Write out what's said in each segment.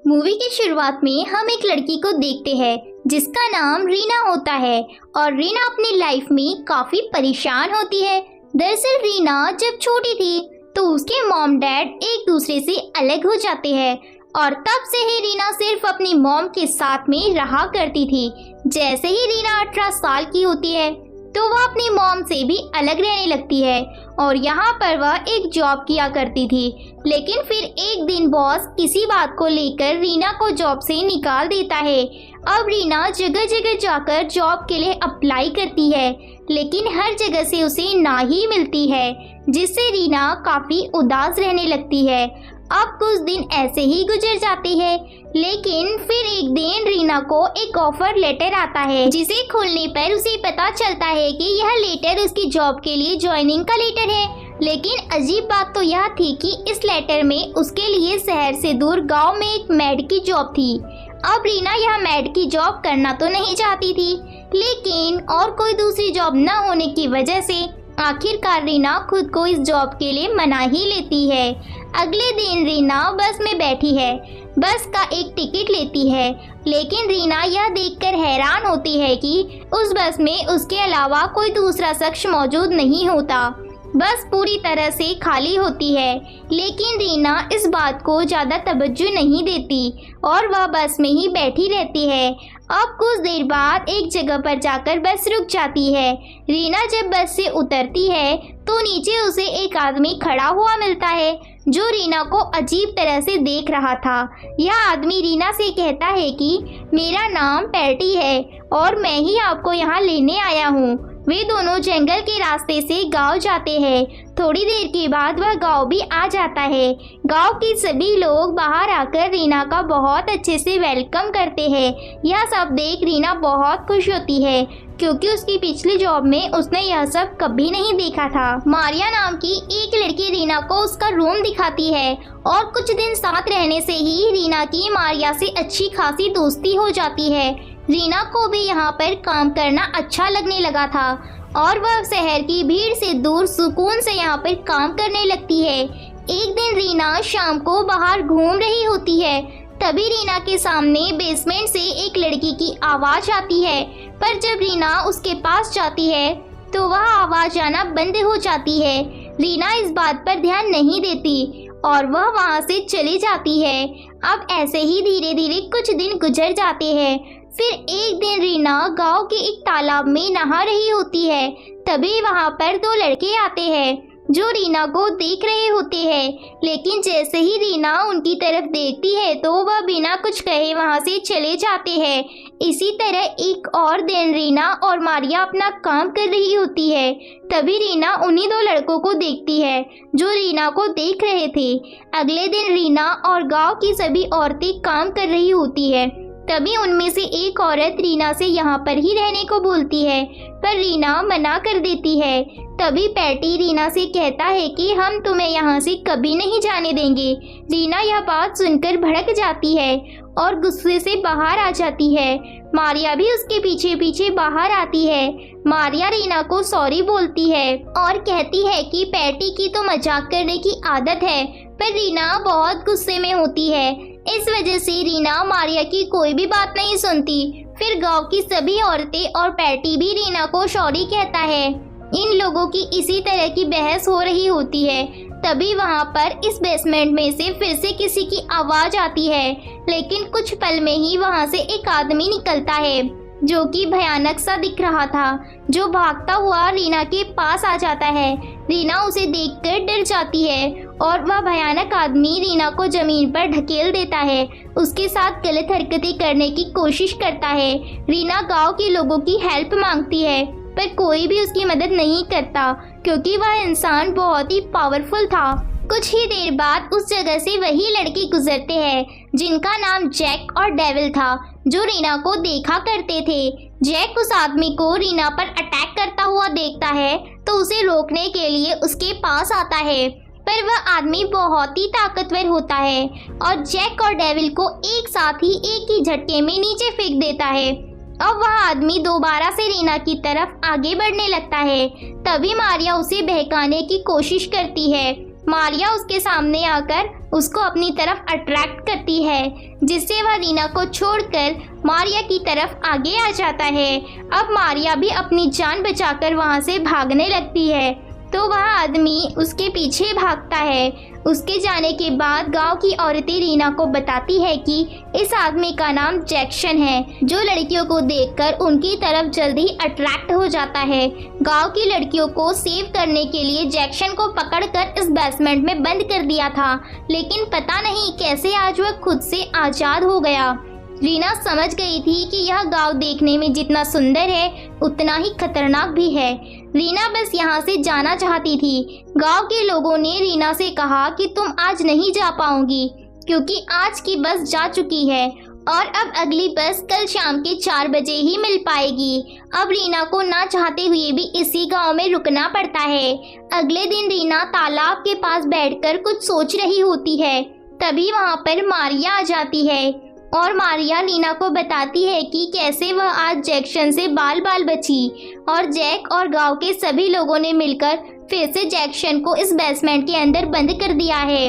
Movie की शुरुआत में हम एक लड़की को देखते हैं जिसका नाम रीना होता है और रीना अपनी लाइफ में काफी परेशान होती है। दरअसल रीना जब छोटी थी तो उसके मॉम डैड एक दूसरे से अलग हो जाते हैं और तब से ही रीना सिर्फ अपनी मॉम के साथ में रहा करती थी। जैसे ही रीना 18 साल की होती है तो वह अपनी मॉम से भी अलग रहने लगती है और यहाँ पर वह एक जॉब किया करती थी। लेकिन फिर एक दिन बॉस किसी बात को लेकर रीना को जॉब से निकाल देता है। अब रीना जगह जगह जाकर जॉब के लिए अप्लाई करती है लेकिन हर जगह से उसे ना ही मिलती है, जिससे रीना काफी उदास रहने लगती है। अब कुछ दिन ऐसे ही गुजर जाते हैं लेकिन फिर एक दिन रीना को एक ऑफर लेटर आता है जिसे खोलने पर उसे पता चलता है कि यह लेटर उसकी जॉब के लिए ज्वाइनिंग का लेटर है। लेकिन अजीब बात तो यह थी कि इस लेटर में उसके लिए शहर से दूर गांव में एक मेड की जॉब थी। अब रीना यह मेड की जॉब करना तो नहीं चाहती थी लेकिन और कोई दूसरी जॉब न होने की वजह से आखिरकार रीना खुद को इस जॉब के लिए मना ही लेती है। अगले दिन रीना बस में बैठी है, बस का एक टिकट लेती है लेकिन रीना यह देखकर हैरान होती है कि उस बस में उसके अलावा कोई दूसरा शख्स मौजूद नहीं होता। बस पूरी तरह से खाली होती है लेकिन रीना इस बात को ज़्यादा तवज्जो नहीं देती और वह बस में ही बैठी रहती है। अब कुछ देर बाद एक जगह पर जाकर बस रुक जाती है। रीना जब बस से उतरती है तो नीचे उसे एक आदमी खड़ा हुआ मिलता है जो रीना को अजीब तरह से देख रहा था। यह आदमी रीना से कहता है कि मेरा नाम पैटी है और मैं ही आपको यहाँ लेने आया हूँ। वे दोनों जंगल के रास्ते से गांव जाते हैं। थोड़ी देर के बाद वह गांव भी आ जाता है। गांव के सभी लोग बाहर आकर रीना का बहुत अच्छे से वेलकम करते हैं। यह सब देख रीना बहुत खुश होती है क्योंकि उसकी पिछली जॉब में उसने यह सब कभी नहीं देखा था। मारिया नाम की एक लड़की रीना को उसका रूम दिखाती है और कुछ दिन साथ रहने से ही रीना की मारिया से अच्छी खासी दोस्ती हो जाती है। रीना को भी यहाँ पर काम करना अच्छा लगने लगा था और वह शहर की भीड़ से दूर सुकून से यहाँ पर काम करने लगती है। एक दिन रीना शाम को बाहर घूम रही होती है, तभी रीना के सामने बेसमेंट से एक लड़की की आवाज आती है, पर जब रीना उसके पास जाती है तो वह आवाज आना बंद हो जाती है। रीना इस बात पर ध्यान नहीं देती और वह वहां से चली जाती है। अब ऐसे ही धीरे धीरे कुछ दिन गुजर जाते हैं। फिर एक दिन रीना गांव के एक तालाब में नहा रही होती है, तभी वहां पर दो लड़के आते हैं जो रीना को देख रहे होते हैं। लेकिन जैसे ही रीना उनकी तरफ देखती है तो वह बिना कुछ कहे वहां से चले जाते हैं। इसी तरह एक और दिन रीना और मारिया अपना काम कर रही होती है, तभी रीना उन्हीं दो लड़कों को देखती है जो रीना को देख रहे थे। अगले दिन रीना और गांव की सभी औरतें काम कर रही होती है, तभी उनमें से एक औरत रीना से यहाँ पर ही रहने को बोलती है, पर रीना मना कर देती है। तभी पैटी रीना से कहता है कि हम तुम्हें यहाँ से कभी नहीं जाने देंगे। रीना यह बात सुनकर भड़क जाती है और गुस्से से बाहर आ जाती है। मारिया भी उसके पीछे पीछे बाहर आती है। मारिया रीना को सॉरी बोलती है और कहती है कि पैटी की तो मजाक करने की आदत है, पर रीना बहुत गुस्से में होती है। इस वजह से रीना मारिया की कोई भी बात नहीं सुनती। फिर गांव की सभी औरतें और पैटी भी रीना को सॉरी कहता है। इन लोगों की इसी तरह की बहस हो रही होती है, तभी वहां पर इस बेसमेंट में से फिर से किसी की आवाज आती है। लेकिन कुछ पल में ही वहां से एक आदमी निकलता है जो कि भयानक सा दिख रहा था, जो भागता हुआ रीना के पास आ जाता है। रीना उसे देखकर डर जाती है और वह भयानक आदमी रीना को जमीन पर ढकेल देता है, उसके साथ गलत हरकतें करने की कोशिश करता है। रीना गांव के लोगों की हेल्प मांगती है पर कोई भी उसकी मदद नहीं करता क्योंकि वह इंसान बहुत ही पावरफुल था। कुछ ही देर बाद उस जगह से वही लड़के गुजरते हैं जिनका नाम जैक और डेविल था, जो रीना को देखा करते थे। जैक उस आदमी को रीना पर अटैक करता हुआ देखता है तो उसे रोकने के लिए उसके पास आता है, पर वह आदमी बहुत ही ताकतवर होता है और जैक और डेविल को एक साथ ही एक ही झटके में नीचे फेंक देता है। अब वह आदमी दोबारा से रीना की तरफ आगे बढ़ने लगता है, तभी मारिया उसे बहकाने की कोशिश करती है। मारिया उसके सामने आकर उसको अपनी तरफ अट्रैक्ट करती है, जिससे वह रीना को छोड़कर मारिया की तरफ आगे आ जाता है। अब मारिया भी अपनी जान बचाकर वहां से भागने लगती है, तो वह आदमी उसके पीछे भागता है। उसके जाने के बाद गांव की औरतें रीना को बताती है कि इस आदमी का नाम जैक्सन है, जो लड़कियों को देखकर उनकी तरफ जल्दी अट्रैक्ट हो जाता है। गांव की लड़कियों को सेव करने के लिए जैक्सन को पकड़कर इस बेसमेंट में बंद कर दिया था, लेकिन पता नहीं कैसे आज वह खुद से आजाद हो गया। रीना समझ गई थी कि यह गांव देखने में जितना सुंदर है उतना ही खतरनाक भी है। रीना बस यहाँ से जाना चाहती थी। गांव के लोगों ने रीना से कहा कि तुम आज नहीं जा पाओगी, क्योंकि आज की बस जा चुकी है और अब अगली बस कल शाम के 4 बजे ही मिल पाएगी। अब रीना को ना चाहते हुए भी इसी गांव में रुकना पड़ता है। अगले दिन रीना तालाब के पास बैठकर कुछ सोच रही होती है, तभी वहाँ पर मारिया आ जाती है और मारिया रीना को बताती है कि कैसे वह आज जैक्सन से बाल बाल बची और जैक और गांव के सभी लोगों ने मिलकर फिर से जैक्सन को इस बेसमेंट के अंदर बंद कर दिया है।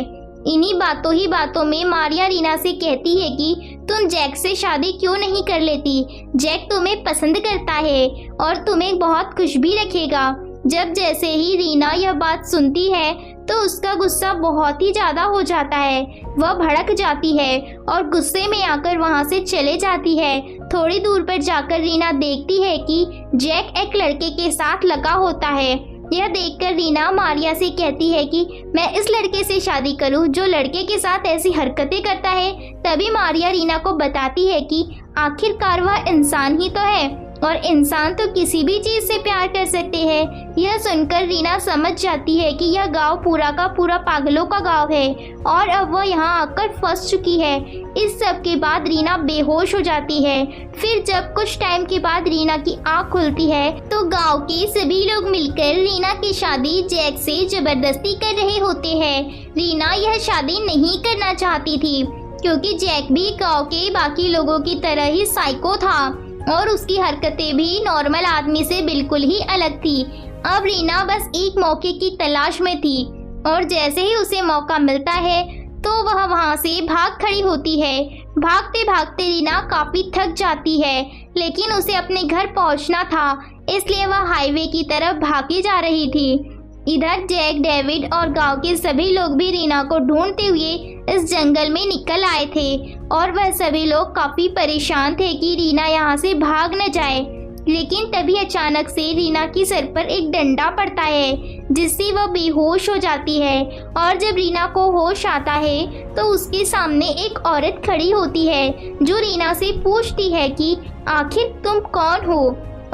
इन्हीं बातों ही बातों में मारिया रीना से कहती है कि तुम जैक से शादी क्यों नहीं कर लेती। जैक तुम्हें पसंद करता है और तुम्हें बहुत खुश भी रखेगा। जब जैसे ही रीना यह बात सुनती है तो उसका गुस्सा बहुत ही ज्यादा हो जाता है। वह भड़क जाती है और गुस्से में आकर वहां से चले जाती है। थोड़ी दूर पर जाकर रीना देखती है कि जैक एक लड़के के साथ लगा होता है। यह देखकर रीना मारिया से कहती है कि मैं इस लड़के से शादी करूं जो लड़के के साथ ऐसी हरकतें करता है। तभी मारिया रीना को बताती है कि आखिरकार वह इंसान ही तो है और इंसान तो किसी भी चीज से प्यार कर सकते हैं। यह सुनकर रीना समझ जाती है कि यह गांव पूरा का पूरा पागलों का गांव है और अब वह यहाँ आकर फंस चुकी है। इस सब के बाद रीना बेहोश हो जाती है। फिर जब कुछ टाइम के बाद रीना की आँख खुलती है तो गांव के सभी लोग मिलकर रीना की शादी जैक से जबरदस्ती कर रहे होते हैं। रीना यह शादी नहीं करना चाहती थी, क्योंकि जैक भी गांव के बाकी लोगों की तरह ही साइको था और उसकी हरकतें भी नॉर्मल आदमी से बिल्कुल ही अलग थी। अब रीना बस एक मौके की तलाश में थी और जैसे ही उसे मौका मिलता है तो वह वहां से भाग खड़ी होती है। भागते भागते रीना काफी थक जाती है, लेकिन उसे अपने घर पहुंचना था, इसलिए वह हाईवे की तरफ भागी जा रही थी। इधर जैक, डेविड और गांव के सभी लोग भी रीना को ढूंढते हुए इस जंगल में निकल आए थे और वह सभी लोग काफी परेशान थे कि रीना यहाँ से भाग न जाए। लेकिन तभी अचानक से रीना की सर पर एक डंडा पड़ता है, जिससे वह बेहोश हो जाती है और जब रीना को होश आता है तो उसके सामने एक औरत खड़ी होती है जो रीना से पूछती है कि आखिर तुम कौन हो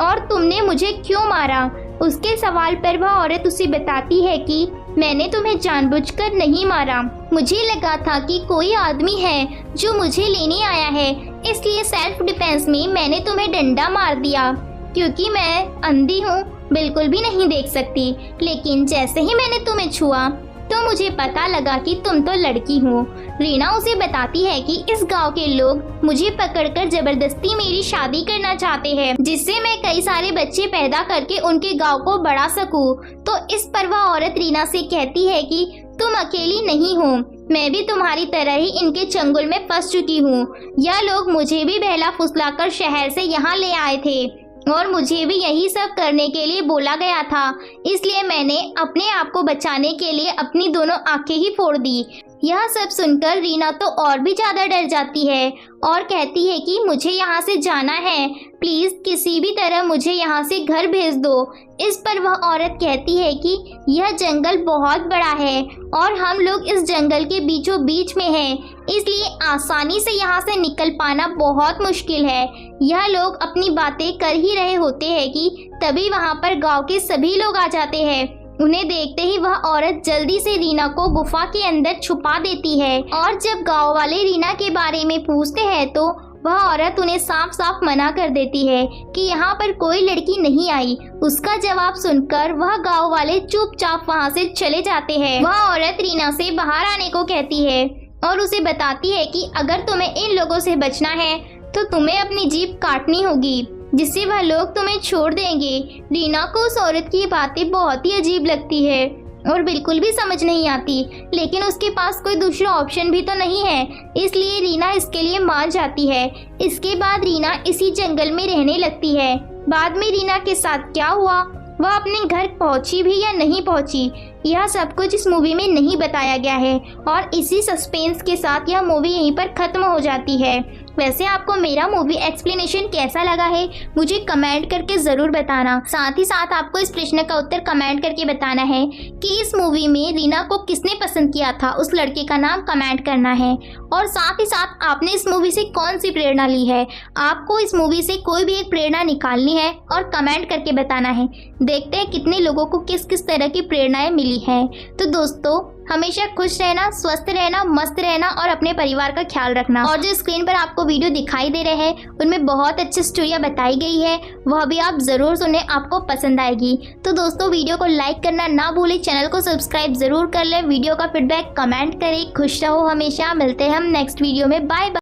और तुमने मुझे क्यों मारा। उसके सवाल पर वह औरत उसे बताती है कि मैंने तुम्हें जानबूझकर नहीं मारा, मुझे लगा था कि कोई आदमी है जो मुझे लेने आया है, इसलिए सेल्फ डिफेंस में मैंने तुम्हें डंडा मार दिया, क्योंकि मैं अंधी हूँ, बिल्कुल भी नहीं देख सकती। लेकिन जैसे ही मैंने तुम्हें छुआ तो मुझे पता लगा कि तुम तो लड़की हो। रीना उसे बताती है कि इस गांव के लोग मुझे पकड़कर जबरदस्ती मेरी शादी करना चाहते हैं, जिससे मैं कई सारे बच्चे पैदा करके उनके गांव को बढ़ा सकूं। तो इस पर वह औरत रीना से कहती है कि तुम अकेली नहीं हो, मैं भी तुम्हारी तरह ही इनके चंगुल में फंस चुकी हूँ। यह लोग मुझे भी बहला फुसलाकर शहर से यहाँ ले आए थे और मुझे भी यही सब करने के लिए बोला गया था, इसलिए मैंने अपने आप को बचाने के लिए अपनी दोनों आंखें ही फोड़ दी। यह सब सुनकर रीना तो और भी ज्यादा डर जाती है और कहती है कि मुझे यहाँ से जाना है, प्लीज किसी भी तरह मुझे यहाँ से घर भेज दो। इस पर वह औरत कहती है कि यह जंगल बहुत बड़ा है और हम लोग इस जंगल के बीचों बीच में हैं, इसलिए आसानी से यहाँ से निकल पाना बहुत मुश्किल है। यह लोग अपनी बातें कर ही रहे होते हैं कि तभी वहाँ पर गांव के सभी लोग आ जाते हैं। उन्हें देखते ही वह औरत जल्दी से रीना को गुफा के अंदर छुपा देती है और जब गांव वाले रीना के बारे में पूछते हैं तो वह औरत उन्हें साफ साफ मना कर देती है कि यहाँ पर कोई लड़की नहीं आई। उसका जवाब सुनकर वह गांव वाले चुपचाप वहाँ से चले जाते हैं। वह औरत रीना से बाहर आने को कहती है और उसे बताती है कि अगर तुम्हें इन लोगों से बचना है तो तुम्हें अपनी जीभ काटनी होगी, जिससे वह लोग तुम्हें छोड़ देंगे। रीना को उस औरत की बातें बहुत ही अजीब लगती है और बिल्कुल भी समझ नहीं आती, लेकिन उसके पास कोई दूसरा ऑप्शन भी तो नहीं है, इसलिए रीना इसके लिए मान जाती है। इसके बाद रीना इसी जंगल में रहने लगती है। बाद में रीना के साथ क्या हुआ, वह अपने घर पहुंची भी या नहीं पहुंची, यह सब कुछ इस मूवी में नहीं बताया गया है और इसी सस्पेंस के साथ यह मूवी यहीं पर खत्म हो जाती है। वैसे आपको मेरा मूवी एक्सप्लेनेशन कैसा लगा है मुझे कमेंट करके ज़रूर बताना। साथ ही साथ आपको इस प्रश्न का उत्तर कमेंट करके बताना है कि इस मूवी में रीना को किसने पसंद किया था, उस लड़के का नाम कमेंट करना है। और साथ ही साथ आपने इस मूवी से कौन सी प्रेरणा ली है, आपको इस मूवी से कोई भी एक प्रेरणा निकालनी है और कमेंट करके बताना है। देखते हैं कितने लोगों को किस किस तरह की प्रेरणाएं मिली है। तो दोस्तों, हमेशा खुश रहना, स्वस्थ रहना, मस्त रहना और अपने परिवार का ख्याल रखना। और जो स्क्रीन पर आपको वीडियो दिखाई दे रहे हैं उनमें बहुत अच्छी स्टोरियाँ बताई गई है, वह भी आप ज़रूर सुने, आपको पसंद आएगी। तो दोस्तों, वीडियो को लाइक करना ना भूलें, चैनल को सब्सक्राइब ज़रूर कर लें, वीडियो का फीडबैक कमेंट करें। खुश रहो हमेशा, मिलते हैं हम नेक्स्ट वीडियो में। Bye bye.